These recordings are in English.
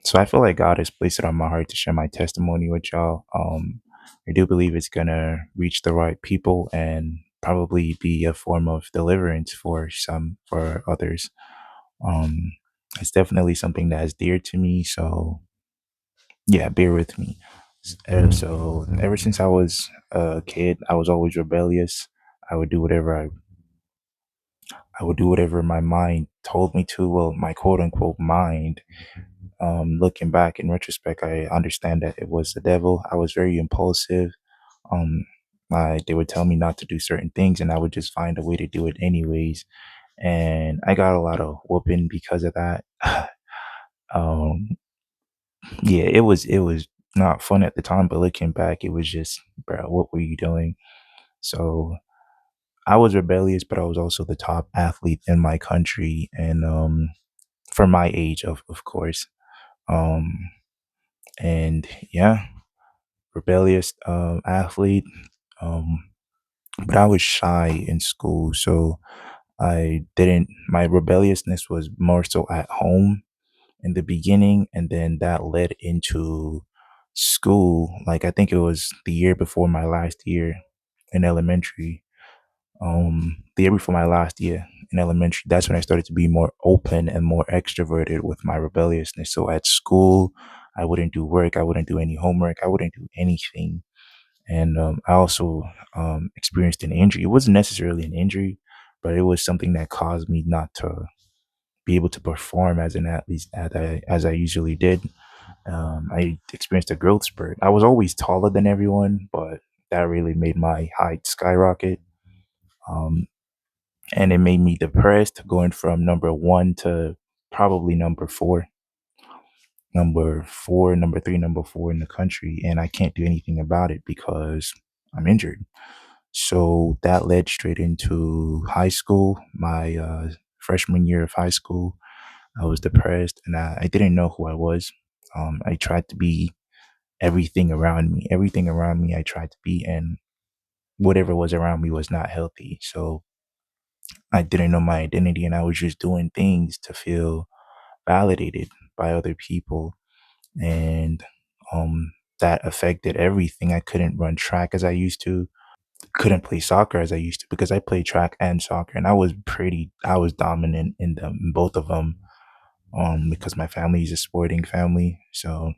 So I feel like God has placed it on my heart to share my testimony with y'all. I do believe it's gonna reach the right people and probably be a form of deliverance for others. Um, it's definitely something that is dear to me. So yeah, bear with me. So ever since I was a kid, I was always rebellious. I would do whatever I would do whatever my mind told me to. Well, my quote unquote mind. Looking back in retrospect, I understand that it was the devil. I was very impulsive. Um, they would tell me not to do certain things, and I would just find a way to do it anyways. And I got a lot of whooping because of that. um, yeah, it was not fun at the time, but looking back, it was just, bro, what were you doing? So I was rebellious, but I was also the top athlete in my country, and for my age, of course. Um, and yeah, rebellious athlete. Um, but I was shy in school, so I didn't. My rebelliousness was more so at home in the beginning, and then that led into school. Like I think it was the year before my last year in elementary. The year before my last year in elementary, that's when I started to be more open and more extroverted with my rebelliousness. So at school, I wouldn't do work, I wouldn't do any homework, I wouldn't do anything. And I also experienced an injury. It wasn't necessarily an injury, but it was something that caused me not to be able to perform as an athlete as I usually did. I experienced a growth spurt. I was always taller than everyone, but that really made my height skyrocket. Um, and it made me depressed going from number one to probably number three, number four in the country. And I can't do anything about it because I'm injured. So that led straight into high school. My freshman year of high school, I was depressed and I didn't know who I was. I tried to be everything around me I tried to be, and whatever was around me was not healthy. So I didn't know my identity and I was just doing things to feel validated by other people. And that affected everything. I couldn't run track as I used to, couldn't play soccer as I used to because I played track and soccer and I was dominant in them, in both of them. Because my family is a sporting family. So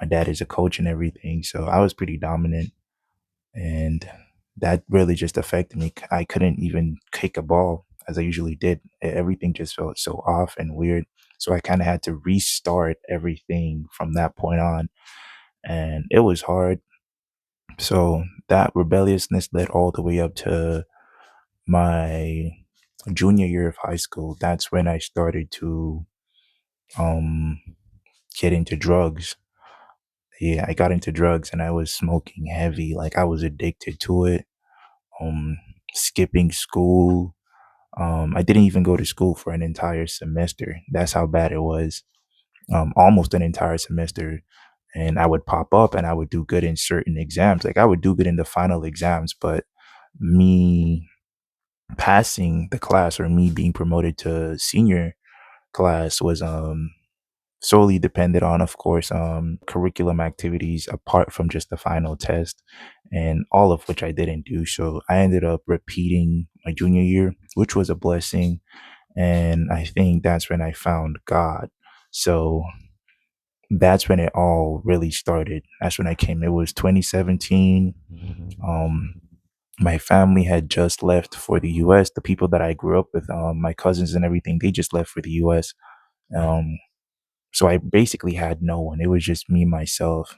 my dad is a coach and everything. So I was pretty dominant and that really just affected me. I couldn't even kick a ball as I usually did. Everything just felt so off and weird. So I kind of had to restart everything from that point on. And it was hard. So that rebelliousness led all the way up to my junior year of high school. That's when I started to um, get into drugs. Yeah, I got into drugs and I was smoking heavy. Like I was addicted to it. Um, Skipping school. I didn't even go to school for an entire semester. That's how bad it was. Almost an entire semester. And I would pop up and I would do good in certain exams. Like I would do good in the final exams, but me passing the class or me being promoted to senior class was solely depended on, of course, curriculum activities apart from just the final test, and all of which I didn't do. So I ended up repeating my junior year, which was a blessing. And I think that's when I found God. So that's when it all really started. That's when I came. It was 2017. Um, my family had just left for the US. The people that I grew up with, my cousins and everything, they just left for the US. Um, so I basically had no one. It was just me, myself,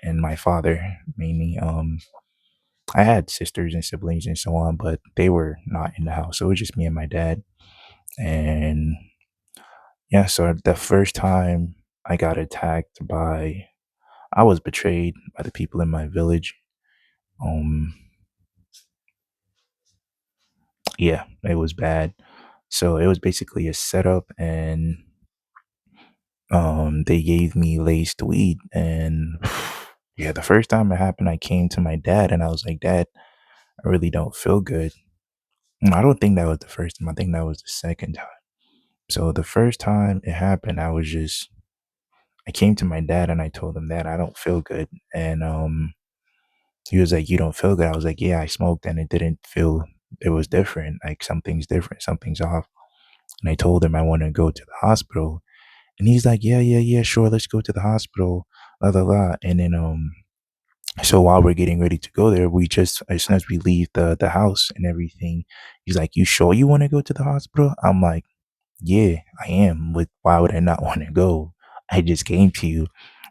and my father mainly. I had sisters and siblings and so on, but they were not in the house. So it was just me and my dad. And yeah, so the first time I got attacked by, I was betrayed by the people in my village. Um, yeah, it was bad. So it was basically a setup, and they gave me laced weed. And yeah, the first time it happened, I came to my dad and I was like, Dad, I really don't feel good. I don't think that was the first time. I think that was the second time. So the first time it happened, I was just I came to my dad and I told him that I don't feel good. And he was like, "You don't feel good?" I was like, "Yeah, I smoked and it didn't feel, it was different. Like something's different, something's off." And I told him I want to go to the hospital. And he's like, "Yeah, yeah, yeah, sure, let's go to the hospital." La la la. And then so while we're getting ready to go there, we just, as soon as we leave the house and everything, he's like, "You sure you want to go to the hospital?" I'm like, "Yeah, I am. But why would I not want to go? I just came to you."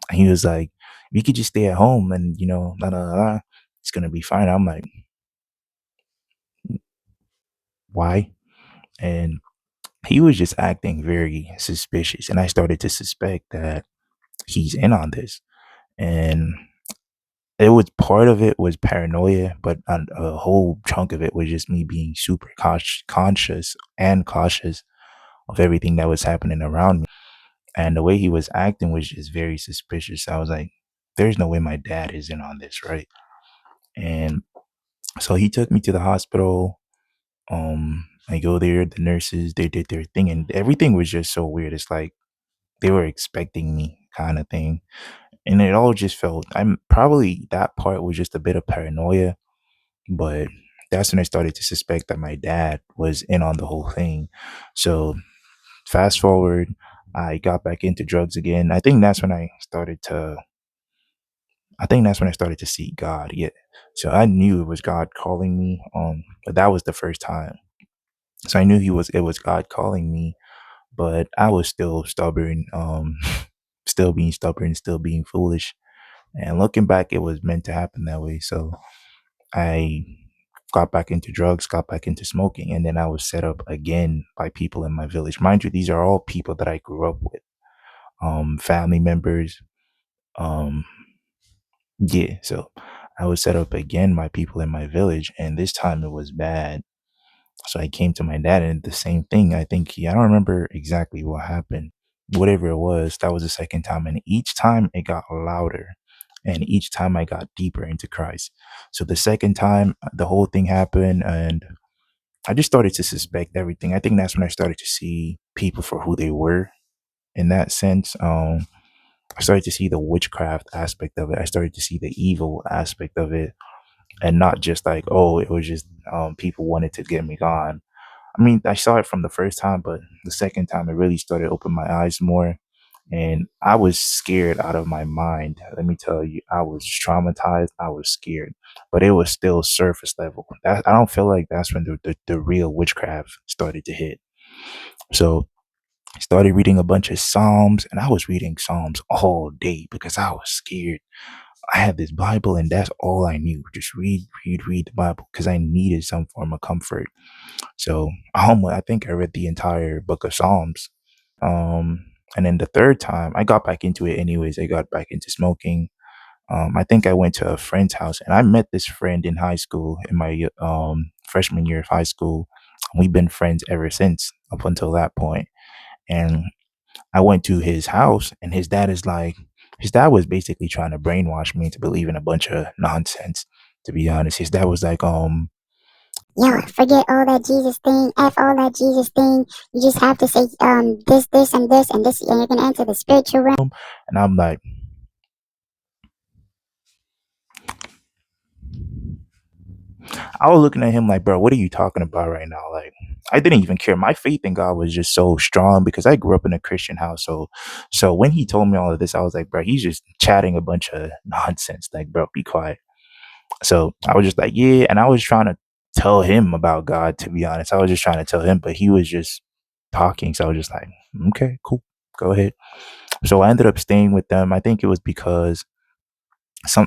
And he was like, "We could just stay at home and la la la, la. It's gonna be fine." I'm like, "Why?" And he was just acting very suspicious, and I started to suspect that he's in on this. And it was, part of it was paranoia, but a whole chunk of it was just me being super conscious and cautious of everything that was happening around me. And the way he was acting was just very suspicious. I was like, "There's no way my dad is in on this, right?" And so he took me to the hospital. I go there, the nurses, they did their thing, and everything was just so weird. It's like they were expecting me, kind of thing. And it all just felt, I'm probably, that part was just a bit of paranoia, but that's when I started to suspect that my dad was in on the whole thing. So fast forward, I got back into drugs again. I think that's when I started to seek God. Yeah. So I knew it was God calling me. But that was the first time. So I knew it was God calling me, but I was still stubborn, still being stubborn, still being foolish. And looking back, it was meant to happen that way. So I got back into drugs, got back into smoking, and then I was set up again by people in my village. Mind you, these are all people that I grew up with, family members. Um, yeah, so I was set up again by people in my village, and this time it was bad. So I came to my dad, and the same thing. I don't remember exactly what happened. Whatever it was, that was the second time, and each time it got louder, and each time I got deeper into Christ. So the second time, the whole thing happened, and I just started to suspect everything. I think that's when I started to see people for who they were. In that sense, I started to see the witchcraft aspect of it. I started to see the evil aspect of it, and not just like, oh, it was just people wanted to get me gone. I mean, I saw it from the first time, but the second time it really started to open my eyes more. And I was scared out of my mind. Let me tell you, I was traumatized. I was scared, but it was still surface level. I don't feel like that's when the real witchcraft started to hit. So I started reading a bunch of Psalms, and I was reading Psalms all day because I was scared. I had this Bible, and that's all I knew. Just read, read, read the Bible because I needed some form of comfort. So I think I read the entire book of Psalms. Um, and then the third time, I got back into it anyways. I got back into smoking. I think I went to a friend's house, and I met this friend in high school, in my freshman year of high school. We've been friends ever since, up until that point. And I went to his house, and his dad was basically trying to brainwash me to believe in a bunch of nonsense. To be honest, his dad was like, Yo, forget all that Jesus thing. F all that Jesus thing. You just have to say this, and this, and this, and you're gonna enter the spiritual realm. and I'm like, I was looking at him like, "Bro, what are you talking about right now?" Like, I didn't even care. My faith in God was just so strong because I grew up in a Christian household. So when he told me all of this, I was like, "Bro, he's just chatting a bunch of nonsense. Like, bro, be quiet." So I was just like, "Yeah," and I was trying to tell him about God. To be honest, I was just trying to tell him, but he was just talking. So I was just like, "Okay, cool, go ahead." So I ended up staying with them. I think it was because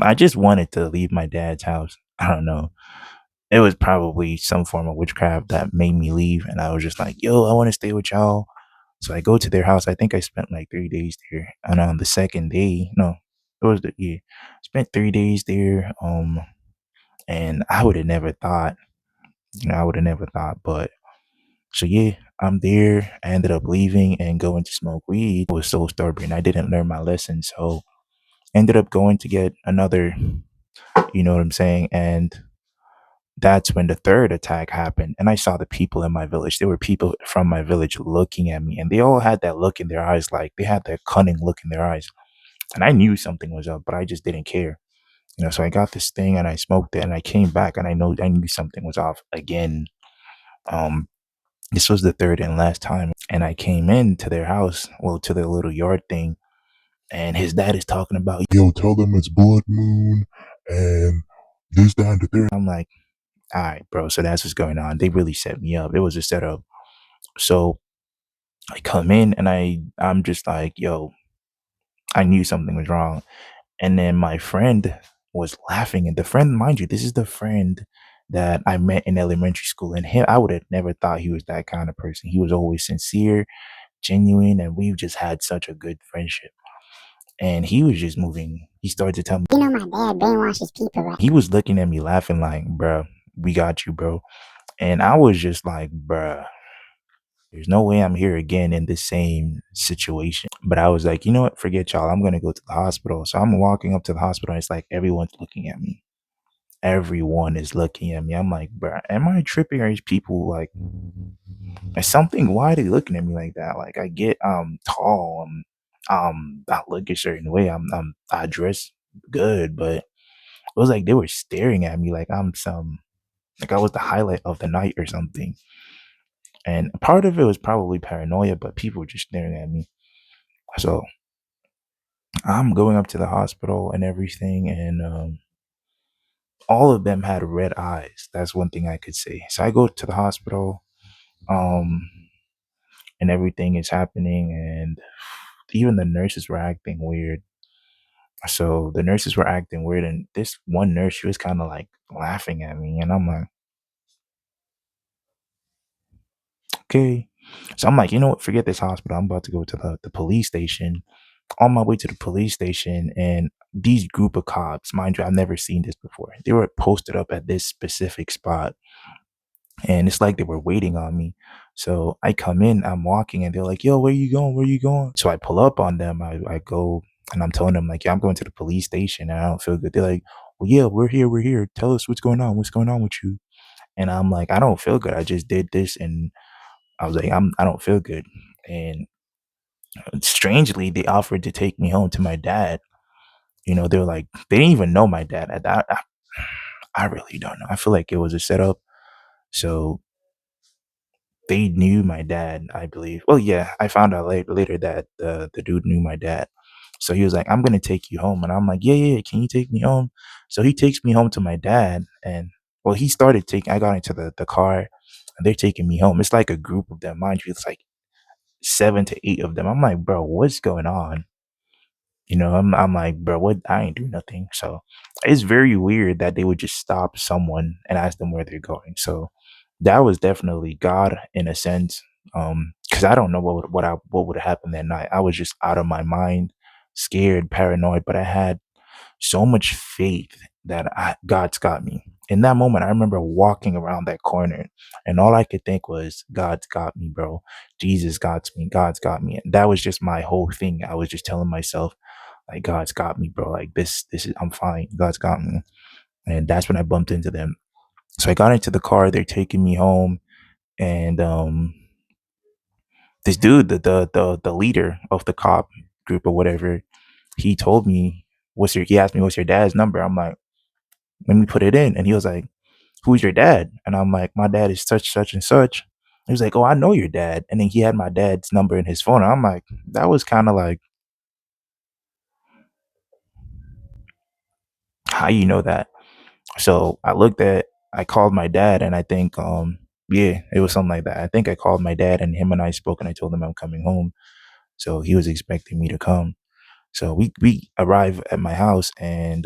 I just wanted to leave my dad's house. I don't know, it was probably some form of witchcraft that made me leave. And I was just like, "Yo, I want to stay with y'all." So I go to their house. I think I spent like 3 days there. And on the second day, no, it was the, yeah, spent 3 days there. And I would have never thought, I would have never thought, but so yeah, I'm there. I ended up leaving and going to smoke weed. I was so stubborn. I didn't learn my lesson. So ended up going to get another, you know what I'm saying? And that's when the third attack happened. And I saw the people in my village. There were people from my village looking at me, and they all had that look in their eyes, like they had that cunning look in their eyes. And I knew something was up, but I just didn't care. So I got this thing and I smoked it and I came back and I knew something was off again. Um, this was the third and last time. And I came into their house, well, to their little yard thing, and his dad is talking about, yo, tell them it's blood moon and this, that, and the third. I'm like, all right, bro. So that's what's going on. They really set me up. It was a setup. So I come in and I'm just like, yo, I knew something was wrong. And then my friend was laughing. And the friend, mind you, this is the friend that I met in elementary school. And him, I would have never thought he was that kind of person. He was always sincere, genuine, and we've just had such a good friendship. And he was just moving. He started to tell me, You know, my dad brainwashes people, right? he was looking at me laughing like, bruh, we got you, bro. And I was just like, bruh, there's no way I'm here again in the same situation. But I was like, you know what? Forget y'all. I'm going to go to the hospital. So I'm walking up to the hospital. And it's like everyone's looking at me. Everyone is looking at me. I'm like, bruh, am I tripping? Or is people like, is something? Why are they looking at me like that? Like, I get tall. I look a certain way. I dress good, but it was like they were staring at me like like I was the highlight of the night or something. And part of it was probably paranoia, but people were just staring at me. So I'm going up to the hospital and everything, and all of them had red eyes. That's one thing I could say. So I go to the hospital, um, and everything is happening, and even the nurses were acting weird. So the nurses were acting weird, and this one nurse, she was kind of like laughing at me, and I'm like, okay. So I'm like, you know what? Forget this hospital. I'm about to go to the police station. On my way to the police station, and these group of cops, mind you, I've never seen this before. They were posted up at this specific spot, and it's like they were waiting on me. So I come in, I'm walking, and they're like, "Yo, where you going? Where you going?" So I pull up on them. I go, and I'm telling them like, "Yeah, I'm going to the police station, and I don't feel good." They're like, "Well, yeah, we're here. We're here. Tell us what's going on. What's going on with you?" And I'm like, "I don't feel good. I just did this," and I was like, I don't feel good." And strangely, they offered to take me home to my dad. They were like, they didn't even know my dad. I really don't know. I feel like it was a setup. So they knew my dad, I believe. Well, yeah, I found out later that the dude knew my dad. So he was like, I'm gonna take you home, and I'm like, yeah, yeah, yeah, can you take me home? So he takes me home to my dad, and well, he started taking. I got into the car, and they're taking me home. It's like a group of them, mind you. It's like 7 to 8 of them. I'm like, bro, what's going on? I'm like, bro, what? I ain't do nothing. So it's very weird that they would just stop someone and ask them where they're going. So that was definitely God in a sense. Because I don't know what would have happened that night. I was just out of my mind, scared, paranoid, but I had so much faith that God's got me. In that moment, I remember walking around that corner, and all I could think was, God's got me, bro. Jesus got me. God's got me. And that was just my whole thing. I was just telling myself, like, God's got me, bro. Like, this is, I'm fine. God's got me. And that's when I bumped into them. So I got into the car. They're taking me home, and this dude, the leader of the cop group or whatever, he told me, he asked me, what's your dad's number? I'm like, let me put it in. And he was like, who's your dad? And I'm like, my dad is such and such. He was like, oh, I know your dad. And then he had my dad's number in his phone. And I'm like, that was kind of like, how you know that? So I called my dad, and I think, yeah, it was something like that. I think I called my dad, and him and I spoke, and I told him I'm coming home. So he was expecting me to come. So we arrive at my house, and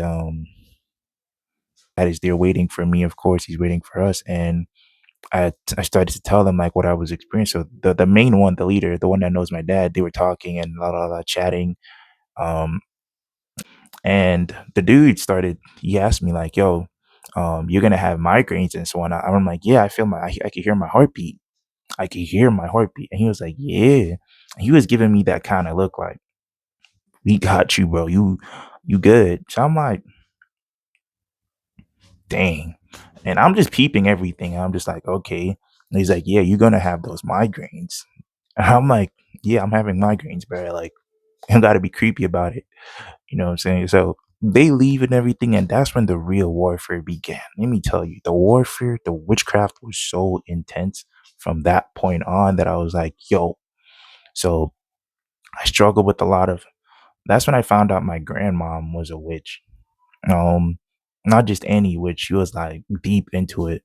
that is there waiting for me. Of course, he's waiting for us, and I started to tell them like what I was experiencing. So the main one, the leader, the one that knows my dad, they were talking and chatting. Um, and the dude started. He asked me like, "Yo, you're gonna have migraines and so on." I'm like, "Yeah, I feel I can hear my heartbeat. I can hear my heartbeat." And he was like, "Yeah." And he was giving me that kind of look like, "We got you, bro. You good." So I'm like, dang. And I'm just peeping everything. I'm just like, okay. And he's like, yeah, you're gonna have those migraines. And I'm like, yeah, I'm having migraines, bro. Like, You got to be creepy about it. You know what I'm saying? So they leave and everything, and that's when the real warfare began. Let me tell you, the warfare, the witchcraft was so intense from that point on that I was like, yo. So I struggled with a lot of. That's when I found out my grandmom was a witch. Um, Not just any witch; she was like deep into it.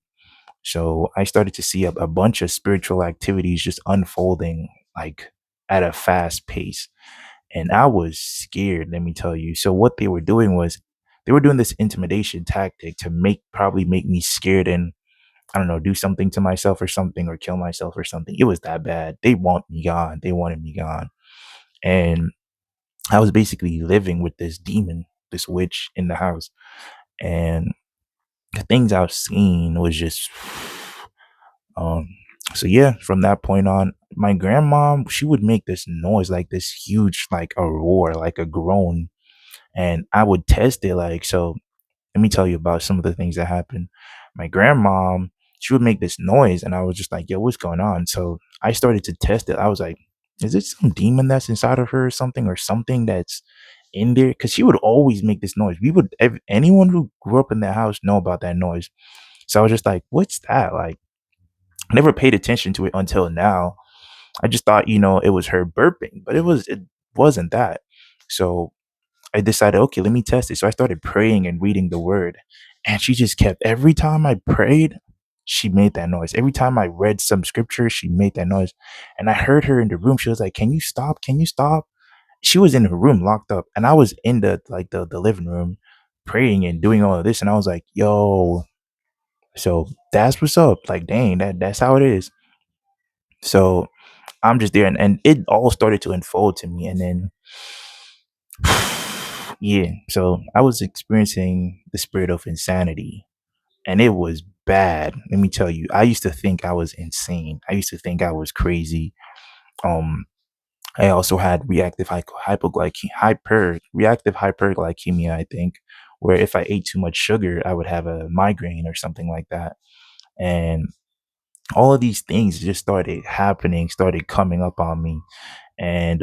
So I started to see a bunch of spiritual activities just unfolding like at a fast pace. And I was scared, let me tell you. So what they were doing was they were doing this intimidation tactic to probably make me scared and I don't know, do something to myself or something or kill myself or something. It was that bad. They want me gone. They wanted me gone. And I was basically living with this demon, this witch in the house. And the things I've seen was just um so yeah, from that point on, my grandma, she would make this noise like this huge, like a roar, like a groan. And I would test it like so. Let me tell you about some of the things that happened. My grandma, she would make this noise, and I was just like, "Yo, what's going on?" So I started to test it. I was like, "Is it some demon that's inside of her, or something that's in there?" Because she would always make this noise. Anyone who grew up in that house know about that noise. So I was just like, "What's that?" Like, I never paid attention to it until now. I just thought, it was her burping, but it wasn't that. So I decided, okay, let me test it. So I started praying and reading the word. And she just kept, every time I prayed, she made that noise. Every time I read some scripture, she made that noise. And I heard her in the room. She was like, "Can you stop? Can you stop?" She was in her room locked up. And I was in the living room praying and doing all of this. And I was like, yo, so that's what's up. Like, dang, that's how it is. So I'm just there and it all started to unfold to me. And then yeah, so I was experiencing the spirit of insanity and it was bad. Let me tell you, I used to think I was insane. I used to think I was crazy. Um, I also had reactive hyperglycemia, I think, where if I ate too much sugar, I would have a migraine or something like that. And all of these things just started happening, started coming up on me. And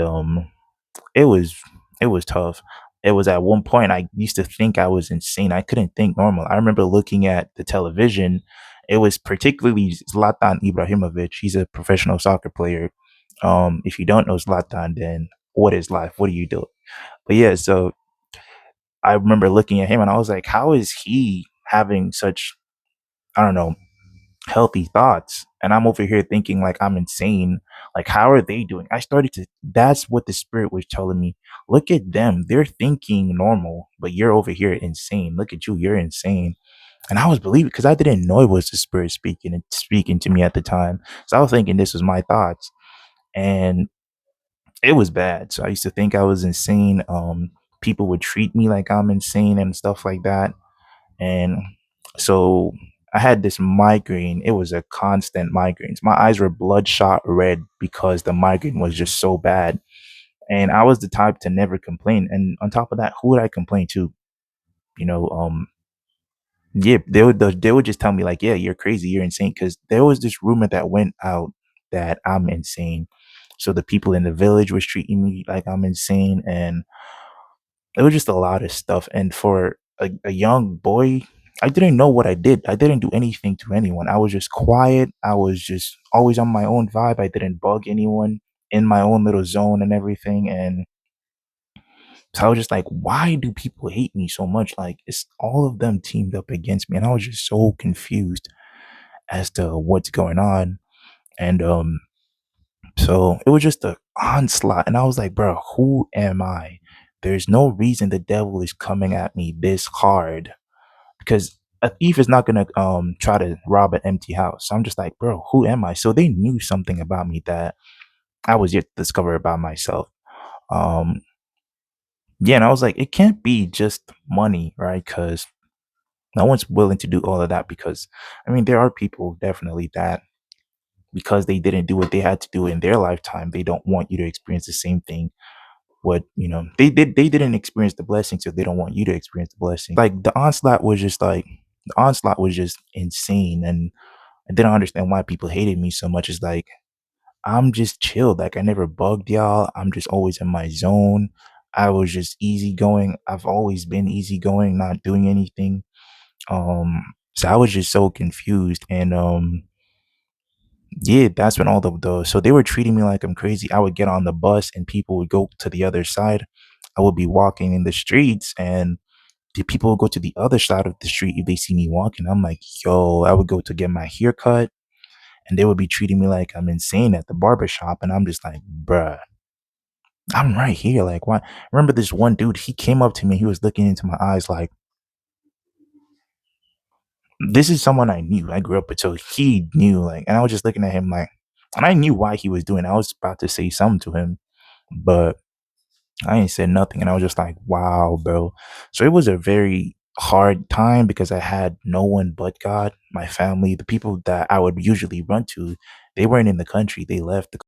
it was it was tough. It was at one point I used to think I was insane. I couldn't think normal. I remember looking at the television. It was particularly Zlatan Ibrahimovic. He's a professional soccer player. If you don't know Zlatan, then what is life? What do you do? But yeah, so I remember looking at him and I was like, how is he having such, I don't know, healthy thoughts? And I'm over here thinking like I'm insane. Like, how are they doing? That's what the spirit was telling me. Look at them. They're thinking normal, but you're over here insane. Look at you. You're insane. And I was believing because I didn't know it was the spirit speaking to me at the time. So I was thinking this was my thoughts. And it was bad. So I used to think I was insane. People would treat me like I'm insane and stuff like that. And so I had this migraine. It was a constant migraine. My eyes were bloodshot red because the migraine was just so bad. And I was the type to never complain. And on top of that, who would I complain to? You know, yeah, they would just tell me like, yeah, you're crazy, you're insane. Because there was this rumor that went out that I'm insane. So the people in the village was treating me like I'm insane, and it was just a lot of stuff. And for a young boy, I didn't know what I did. I didn't do anything to anyone. I was just quiet. I was just always on my own vibe. I didn't bug anyone, in my own little zone and everything. And so I was just like, why do people hate me so much? Like, it's all of them teamed up against me. And I was just so confused as to what's going on. And so it was just a onslaught. And I was like, bro, who am I? There's no reason the devil is coming at me this hard because a thief is not gonna try to rob an empty house. So I'm just like, bro, who am I? So they knew something about me that I was yet to discover about myself. Um yeah, and I was like, it can't be just money, right? Because no one's willing to do all of that because I mean there are people definitely that because they didn't do what they had to do in their lifetime, they don't want you to experience the same thing. What they didn't experience the blessing, so they don't want you to experience the blessing. Like the onslaught was just insane, and I didn't understand why people hated me so much. It's like I'm just chilled. Like I never bugged y'all. I'm just always in my zone. I was just easygoing. I've always been easygoing, not doing anything. So I was just so confused. And yeah, that's when all the so they were treating me like I'm crazy. I would get on the bus and people would go to the other side. I would be walking in the streets and the people would go to the other side of the street if they see me walking. I'm like, yo, I would go to get my hair cut and they would be treating me like I'm insane at the barber shop. And I'm just like, bruh, I'm right here. Like, why? Remember this one dude, he came up to me, he was looking into my eyes like, this is someone I knew. I grew up with, so he knew, like, and I was just looking at him like, and I knew why he was doing it. I was about to say something to him, but I ain't said nothing. And I was just like, wow, bro. So it was a very hard time because I had no one but God, my family, the people that I would usually run to. They weren't in the country, they left the